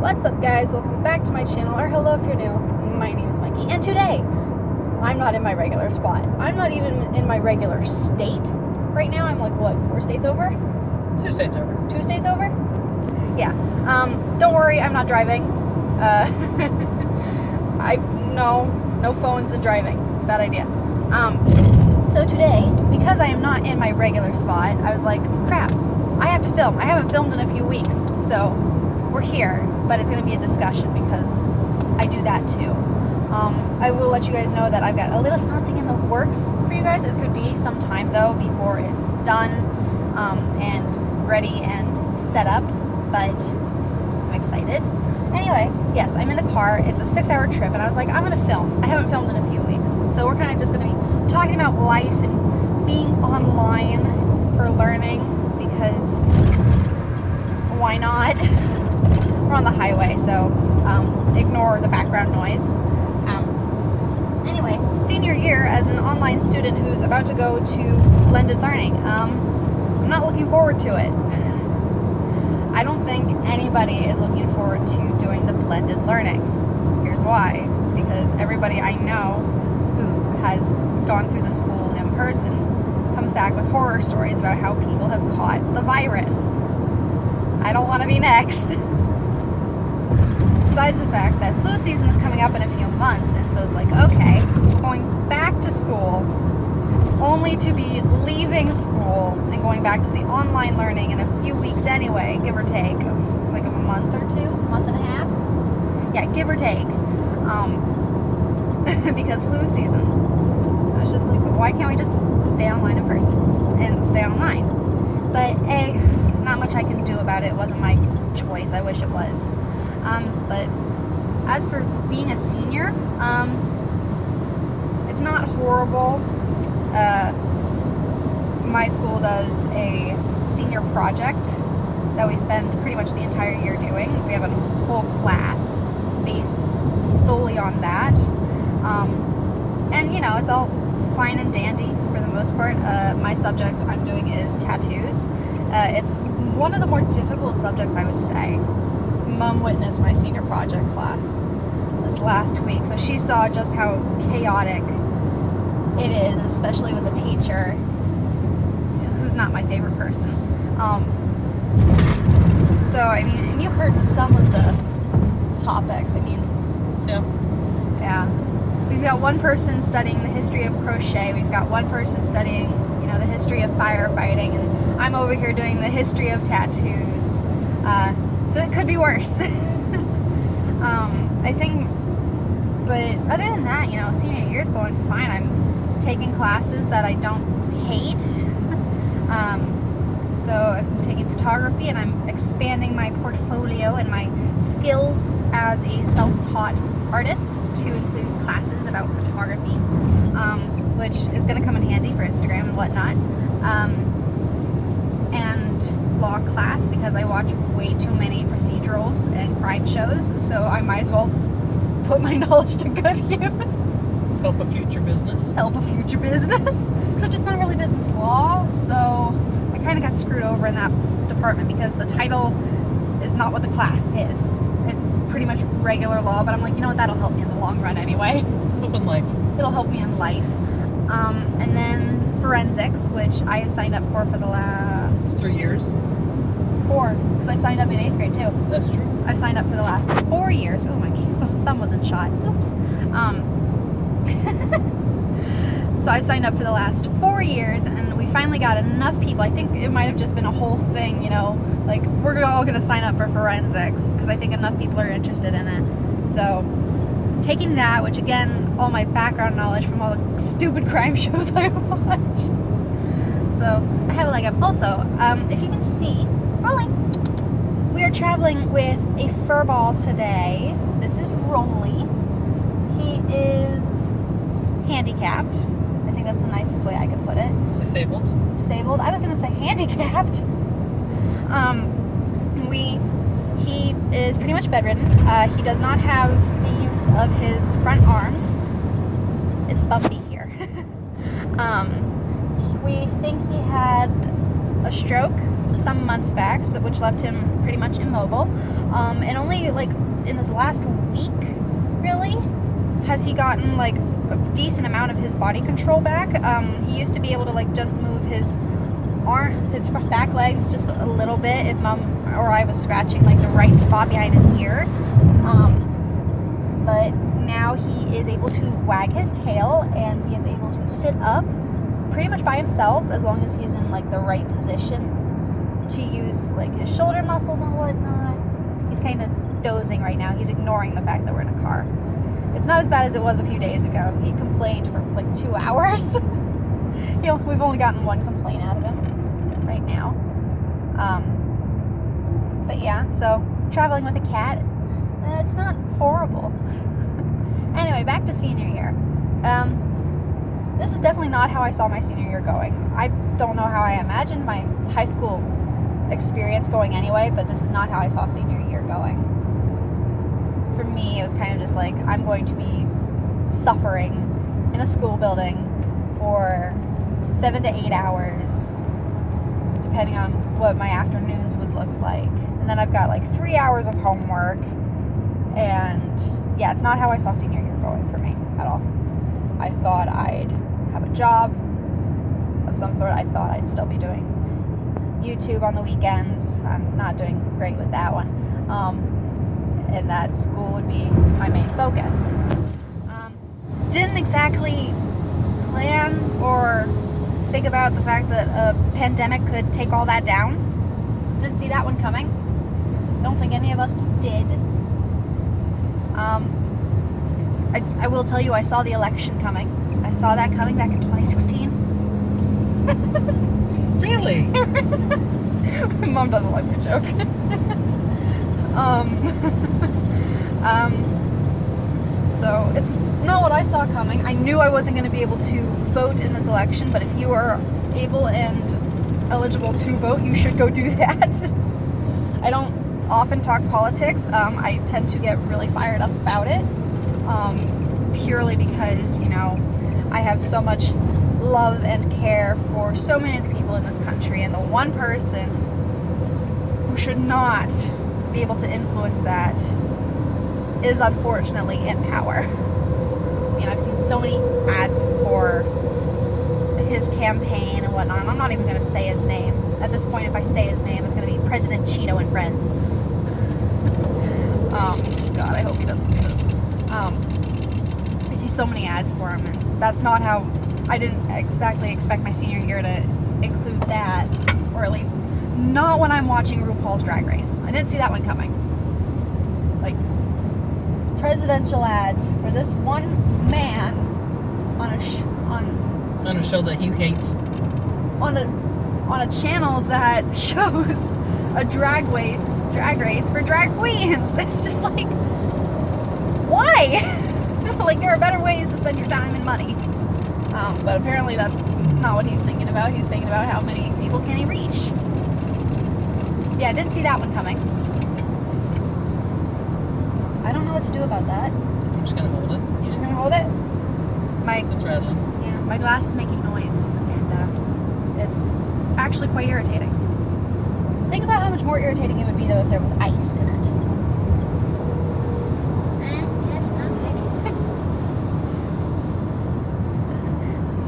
What's up, guys? Welcome back to my channel, or hello if you're new. My name is Mikey, and today I'm not in my regular spot. I'm not even in my regular state right now. I'm like, what, 4 states over? 2 states over. 2 states over? Yeah. Don't worry, I'm not driving. No phones and driving. It's a bad idea. So today, because I am not in my regular spot, I was like, crap, I have to film. I haven't filmed in a few weeks, so we're here, but it's going to be a discussion because I do that too. I will let you guys know that I've got a little something in the works for you guys. It could be some time though before it's done and ready and set up, but I'm excited. Anyway, yes, I'm in the car. It's a 6-hour trip, and I was like, I'm going to film. I haven't filmed in a few weeks, so we're kind of just going to be talking about life and being online for learning, because why not? We're on the highway, so ignore the background noise. Anyway, senior year as an online student who's about to go to blended learning. I'm not looking forward to it. I don't think anybody is looking forward to doing the blended learning. Here's why. Because everybody I know who has gone through the school in person comes back with horror stories about how people have caught the virus. I don't want to be next. Besides the fact that flu season is coming up in a few months, and so it's like, okay, going back to school only to be leaving school and going back to the online learning in a few weeks anyway, give or take, like a month or two, month and a half. Yeah, give or take. Because flu season. I was just like, why can't we just stay online in person and stay online? But not much I can do about it. It wasn't my choice. I wish it was. But as for being a senior, it's not horrible. My school does a senior project that we spend pretty much the entire year doing. We have a whole class based solely on that. And you know, it's all fine and dandy for the most part. My subject I'm doing is tattoos. It's one of the more difficult subjects, I would say. Mom witnessed my senior project class this last week, so she saw just how chaotic it is, especially with a teacher who's not my favorite person. So I mean, and you heard some of the topics. I mean, yeah. We've got one person studying the history of crochet. We've got one person studying, you know, the history of firefighting, and I'm over here doing the history of tattoos. So it could be worse. I think, but other than that, you know, senior year's going fine. I'm taking classes that I don't hate. So I'm taking photography, and I'm expanding my portfolio and my skills as a self-taught artist to include classes about photography, which is going to come in handy for Instagram and whatnot. And law class, because I watch way too many procedurals and crime shows, so I might as well put my knowledge to good use. Help a future business. Help a future business. Except it's not really business law, so I kind of got screwed over in that department because the title is not what the class is. It's pretty much regular law, but I'm like, you know what, that'll help me in the long run anyway. Help in life. It'll help me in life. And then forensics, which I have signed up for the last 3 years. 4, because I signed up in 8th grade too. That's true. I've signed up for the last 4 years. Oh, my thumb wasn't shot. Oops. So I've signed up for the last 4 years, and we finally got enough people. I think it might have just been a whole thing, you know, like we're all going to sign up for forensics because I think enough people are interested in it. So taking that, which again, all my background knowledge from all the stupid crime shows I watch. So I have a leg up. Also, if you can see, rolling, we are traveling with a furball today. This is Rolly. He is handicapped. I think that's the nicest way I could put it. Disabled. I was going to say handicapped. He is pretty much bedridden. He does not have the use of his front arms. It's bumpy here. We think he had a stroke some months back, which left him pretty much immobile. And only like in this last week, really, has he gotten like a decent amount of his body control back. He used to be able to like just move his back legs just a little bit if mom or I was scratching like the right spot behind his ear. But now he is able to wag his tail, and he is able to sit up pretty much by himself as long as he's in like the right position to use like his shoulder muscles and whatnot. He's kind of dozing right now. He's ignoring the fact that we're in a car. It's not as bad as it was a few days ago. He complained for like 2 hours. We've only gotten one complaint out of him right now. But yeah, so traveling with a cat, it's not horrible. Anyway, back to senior year. This is definitely not how I saw my senior year going. I don't know how I imagined my high school experience going anyway, but this is not how I saw senior year going. For me, it was kind of just like, I'm going to be suffering in a school building for 7 to 8 hours, depending on what my afternoons would look like. And then I've got like 3 hours of homework. And yeah, it's not how I saw senior year going for me at all. I thought I'd have a job of some sort. I thought I'd still be doing YouTube on the weekends. I'm not doing great with that one. And that school would be my main focus. Didn't exactly plan or think about the fact that a pandemic could take all that down. Didn't see that one coming. I don't think any of us did. I will tell you, I saw the election coming. I saw that coming back in 2016. Really? Mom doesn't like my joke. So it's not what I saw coming. I knew I wasn't going to be able to vote in this election, but if you are able and eligible to vote, you should go do that. I don't often talk politics. I tend to get really fired up about it, purely because, I have so much love and care for so many of the people in this country, and the one person who should not be able to influence that is unfortunately in power. I've seen so many ads for his campaign and whatnot, and I'm not even going to say his name. At this point, if I say his name, it's going to be President Cheeto and Friends. God, I hope he doesn't see this. I see so many ads for him, and that's not how, I didn't exactly expect my senior year to include that, or at least not when I'm watching RuPaul's Drag Race. I didn't see that one coming. Like, presidential ads for this one man on a show that he hates. On a channel that shows a drag race for drag queens. It's just like, why? Like, there are better ways to spend your time and money. But apparently that's not what he's thinking about. He's thinking about how many people can he reach. Yeah, I didn't see that one coming. I don't know what to do about that. I'm just gonna hold it. You're just gonna hold it? It's rattling. Yeah, my glass is making noise, and it's actually quite irritating. Think about how much more irritating it would be, though, if there was ice in it. Yes, not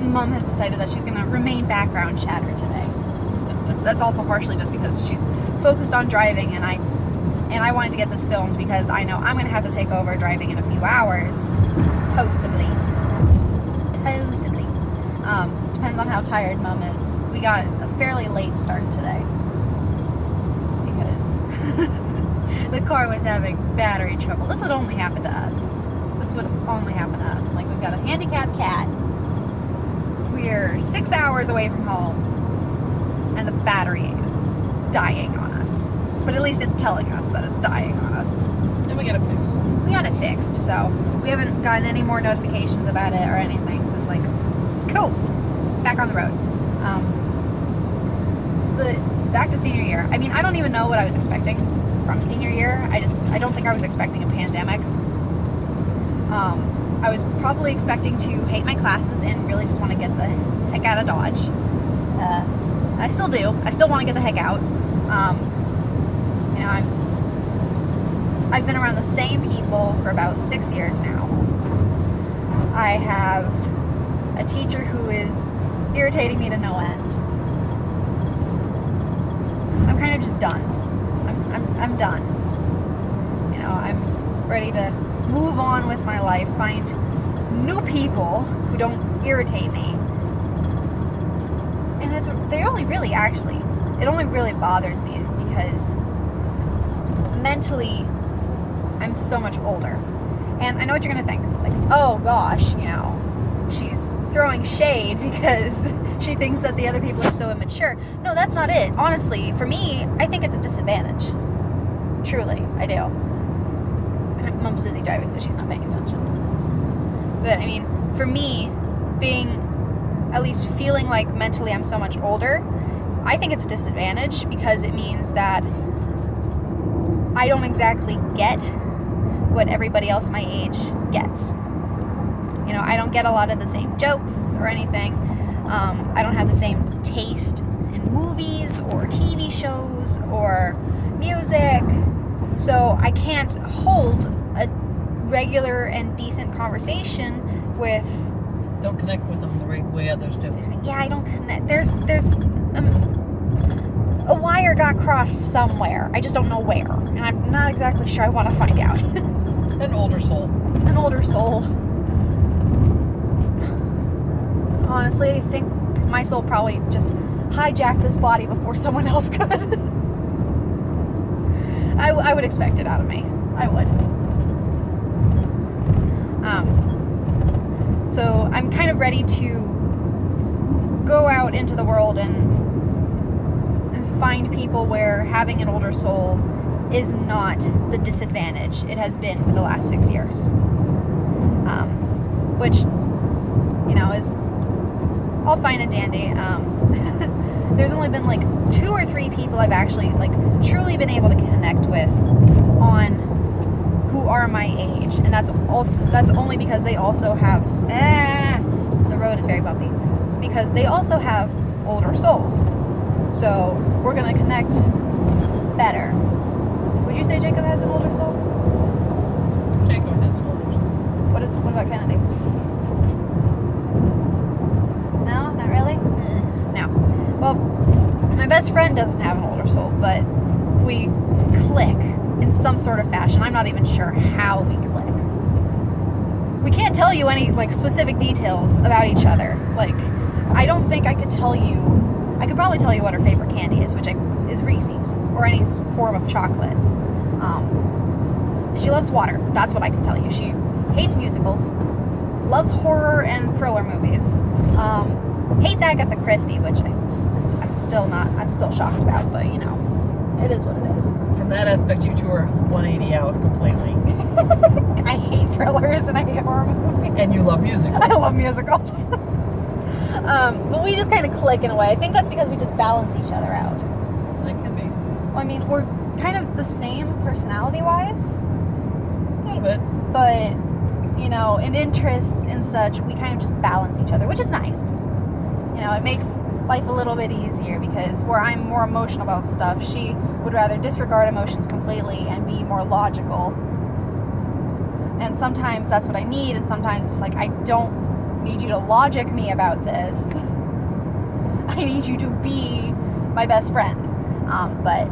Mom has decided that she's going to remain background chatter today. That's also partially just because she's focused on driving, and I wanted to get this filmed because I know I'm going to have to take over driving in a few hours, possibly. Depends on how tired Mom is. We got a fairly late start today because the car was having battery trouble. This would only happen to us. Like, we've got a handicapped cat. We're 6 hours away from home, and the battery is dying on us. But at least it's telling us that it's dying on us. And we got it fixed. We got it fixed, so we haven't gotten any more notifications about it or anything. So it's like, cool, back on the road. But back to senior year. I mean, I don't even know what I was expecting from senior year. I don't think I was expecting a pandemic. I was probably expecting to hate my classes and really just want to get the heck out of Dodge. I still do. I still want to get the heck out. You know, I've been around the same people for about 6 years now. I have a teacher who is irritating me to no end. I'm kind of just done. I'm done. You know, I'm ready to move on with my life, find new people who don't irritate me. And it only really bothers me because mentally I'm so much older. And I know what you're gonna think, like, oh gosh, you know, she's throwing shade because she thinks that the other people are so immature. No, that's not it. Honestly, for me, I think it's a disadvantage. Truly, I do. Mom's busy driving, so she's not paying attention. But I mean, for me, at least feeling like mentally I'm so much older, I think it's a disadvantage because it means that I don't exactly get what everybody else my age gets. You know, I don't get a lot of the same jokes or anything. I don't have the same taste in movies or TV shows or music. So I can't hold a regular and decent conversation with... Don't connect with them the right way others do. Yeah, I don't connect. There's a wire got crossed somewhere. I just don't know where. And I'm not exactly sure I want to find out. An older soul. An older soul. Honestly, I think my soul probably just hijacked this body before someone else could. I would expect it out of me. I would. So I'm kind of ready to go out into the world and find people where having an older soul is not the disadvantage it has been for the last 6 years. Which, you know, is all fine and dandy. There's only been like 2 or 3 people I've actually like truly been able to connect with on who are my age, and that's only because they also have the road is very bumpy, because they also have older souls. So we're gonna connect better. Would you say Jacob has an older soul? Jacob has an older soul. What about Kennedy? No, not really? No. Well, my best friend doesn't have an older soul, but we click in some sort of fashion. I'm not even sure how we click. We can't tell you any like specific details about each other. Like, I don't think I could tell you. I could probably tell you what her favorite candy is, which is Reese's or any form of chocolate. She loves water. That's what I can tell you. She hates musicals, loves horror and thriller movies, hates Agatha Christie, which I'm still shocked about, but you know, it is what it is. From that aspect, you two are 180 out completely. I hate thrillers and I hate horror movies. And you love musicals. I love musicals. But we just kind of click in a way. I think that's because we just balance each other out. That could be. Well, I mean, we're kind of the same personality-wise. A little bit. But, you know, in interests and such, we kind of just balance each other, which is nice. You know, it makes life a little bit easier because where I'm more emotional about stuff, she would rather disregard emotions completely and be more logical. And sometimes that's what I need, and sometimes it's like, I don't need you to logic me about this. I need you to be my best friend. But,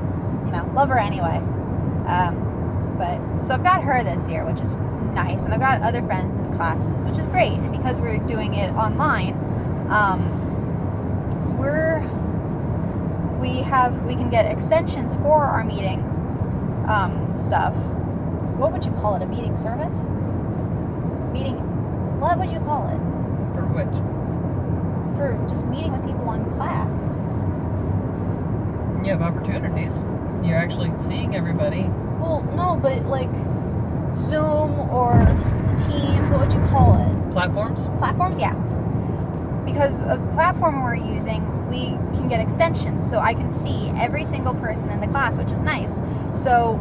you know, love her anyway. So I've got her this year, which is nice, and I've got other friends in classes, which is great. And because we're doing it online, we can get extensions for our meeting stuff. What would you call it? A meeting service? Meeting? What would you call it? For which? For just meeting with people on class. You have opportunities. You're actually seeing everybody. Well, no, but like Zoom or Teams, what would you call it? Platforms? Platforms, yeah. Because of the platform we're using, we can get extensions, so I can see every single person in the class, which is nice. So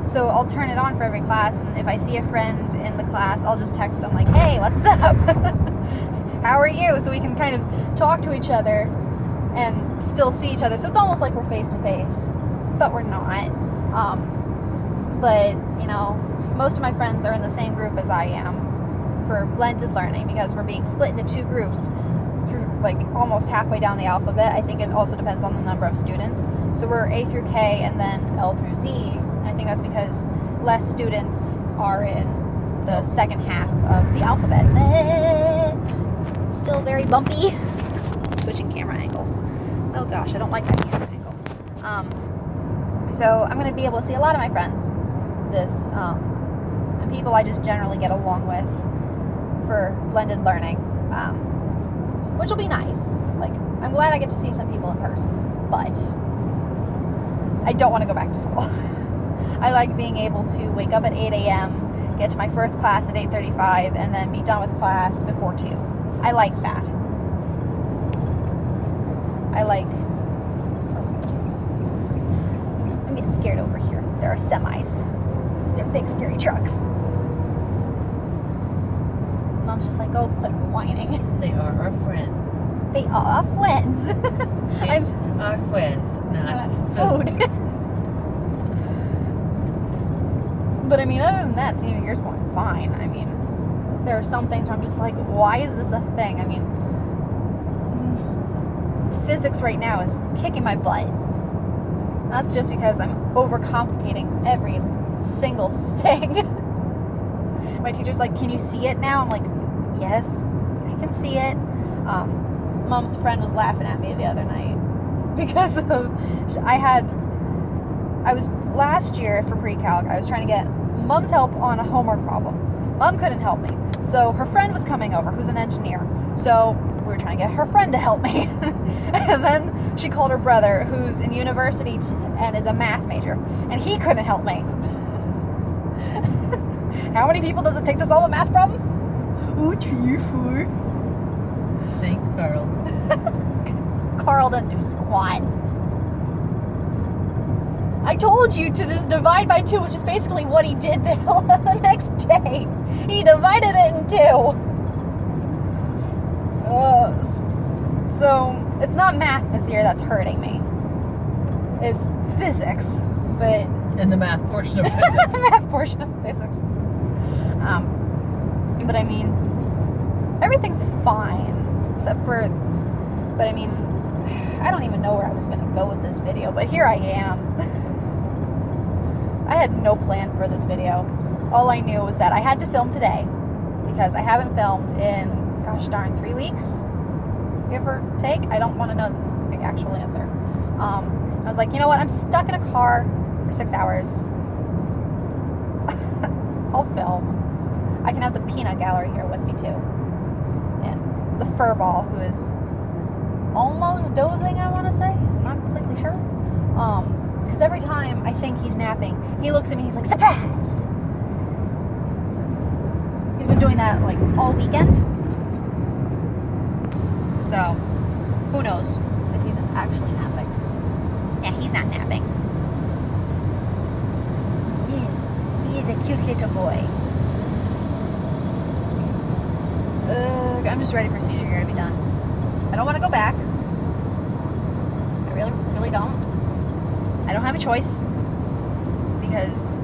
so I'll turn it on for every class, and if I see a friend in the class, I'll just text them like, hey, what's up? How are you? So we can kind of talk to each other and still see each other. So it's almost like we're face to face. but we're not. But, you know, most of my friends are in the same group as I am for blended learning because we're being split into two groups through like almost halfway down the alphabet. I think it also depends on the number of students. So we're A through K and then L through Z. And I think that's because less students are in the second half of the alphabet. It's still very bumpy. Switching camera angles. Oh gosh, I don't like that camera angle. So I'm going to be able to see a lot of my friends and people I just generally get along with for blended learning, which will be nice. Like, I'm glad I get to see some people in person, but I don't want to go back to school. I like being able to wake up at 8 a.m., get to my first class at 8:35, and then be done with class before 2. I like that. I like... I'm getting scared over here. There are semis. They're big, scary trucks. Mom's just like, oh, quit whining. They are our friends. They are friends. It's our friends, not food. But I mean, other than that, senior year's going fine. I mean, there are some things where I'm just like, why is this a thing? I mean, physics right now is kicking my butt. That's just because I'm overcomplicating every single thing. My teacher's like, can you see it now? I'm like, yes, I can see it. Mom's friend was laughing at me the other night because of, last year for pre-calc, I was trying to get Mom's help on a homework problem. Mom couldn't help me. So her friend was coming over, who's an engineer. So we were trying to get her friend to help me. And then she called her brother, who's in university and is a math major, and he couldn't help me. How many people does it take to solve a math problem? 2, 4. Thanks, Carl. Carl doesn't do squat. I told you to just divide by 2, which is basically what he did the next day. He divided it in 2. So it's not math this year that's hurting me. It's physics, but... And the math portion of physics. The math portion of physics. But I mean, everything's fine, except for... But I mean, I don't even know where I was going to go with this video, but here I am. I had no plan for this video. All I knew was that I had to film today, because I haven't filmed in, gosh darn, 3 weeks? Give or take? I don't want to know the actual answer. I was like, you know what? I'm stuck in a car for 6 hours. I'll film. I can have the peanut gallery here with me too. And the furball, who is almost dozing, I want to say. I'm not completely sure. Because every time I think he's napping, he looks at me, he's like, surprise! He's been doing that like all weekend. So, who knows if he's actually napping. Yeah, he's not napping. Yes, he is a cute little boy. I'm just ready for senior year to be done. I don't want to go back. I really, really don't. I don't have a choice. Because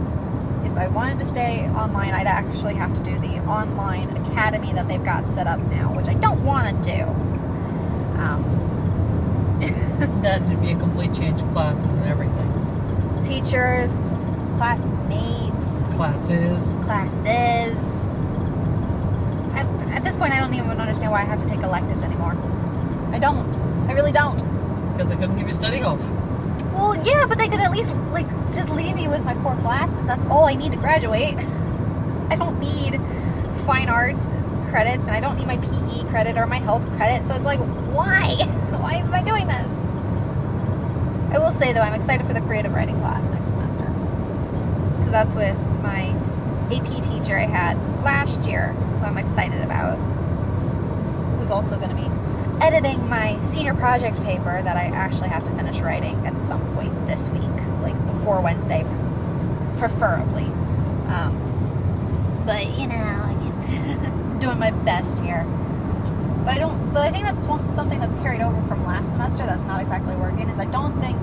if I wanted to stay online, I'd actually have to do the online academy that they've got set up now, which I don't want to do. That would be a complete change of classes and everything. Teachers, classmates, Classes. At this point, I don't even understand why I have to take electives anymore. I don't. I really don't. Because they couldn't give you study halls. Well, yeah, but they could at least, like, just leave me with my core classes. That's all I need to graduate. I don't need fine arts credits, and I don't need my PE credit or my health credit. So it's like, why? Why am I doing this? I will say, though, I'm excited for the creative writing class next semester. Because that's with my AP teacher I had last year, who I'm excited about, who's also going to be editing my senior project paper that I actually have to finish writing at some point this week, like before Wednesday, preferably. But you know, I can doing my best here. But I think that's something that's carried over from last semester that's not exactly working. Is I don't think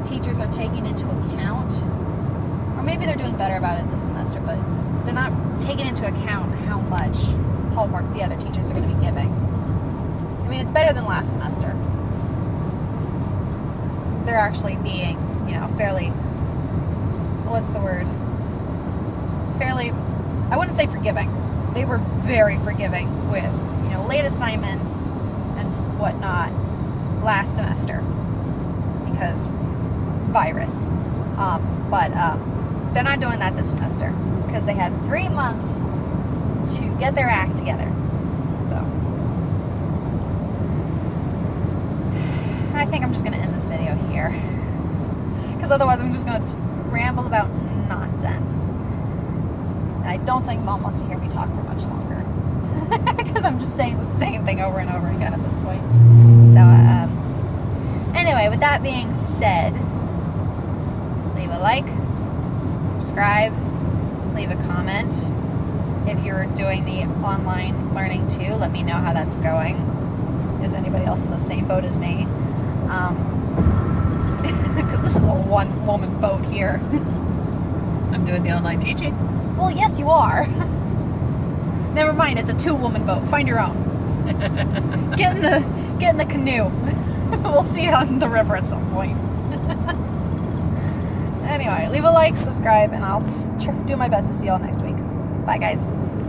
teachers are taking into account, or maybe they're doing better about it this semester, but they're not taking into account how much homework the other teachers are going to be giving. I mean, it's better than last semester. They're actually being, fairly, what's the word? Fairly, I wouldn't say forgiving. They were very forgiving with, late assignments and whatnot last semester because virus. But they're not doing that this semester because they had 3 months to get their act together. So I think I'm just going to end this video here because otherwise I'm just going to ramble about nonsense. And I don't think Mom wants to hear me talk for much longer because I'm just saying the same thing over and over again at this point. So anyway, with that being said, leave a like, subscribe, leave a comment. If you're doing the online learning too, let me know how that's going. Is anybody else in the same boat as me? Because this is a one-woman boat here. I'm doing the online teaching. Well, yes, you are. Never mind, it's a 2-woman boat. Find your own. Get in the canoe. We'll see you on the river at some point. Anyway, leave a like, subscribe, and I'll do my best to see you all next week. Bye, guys.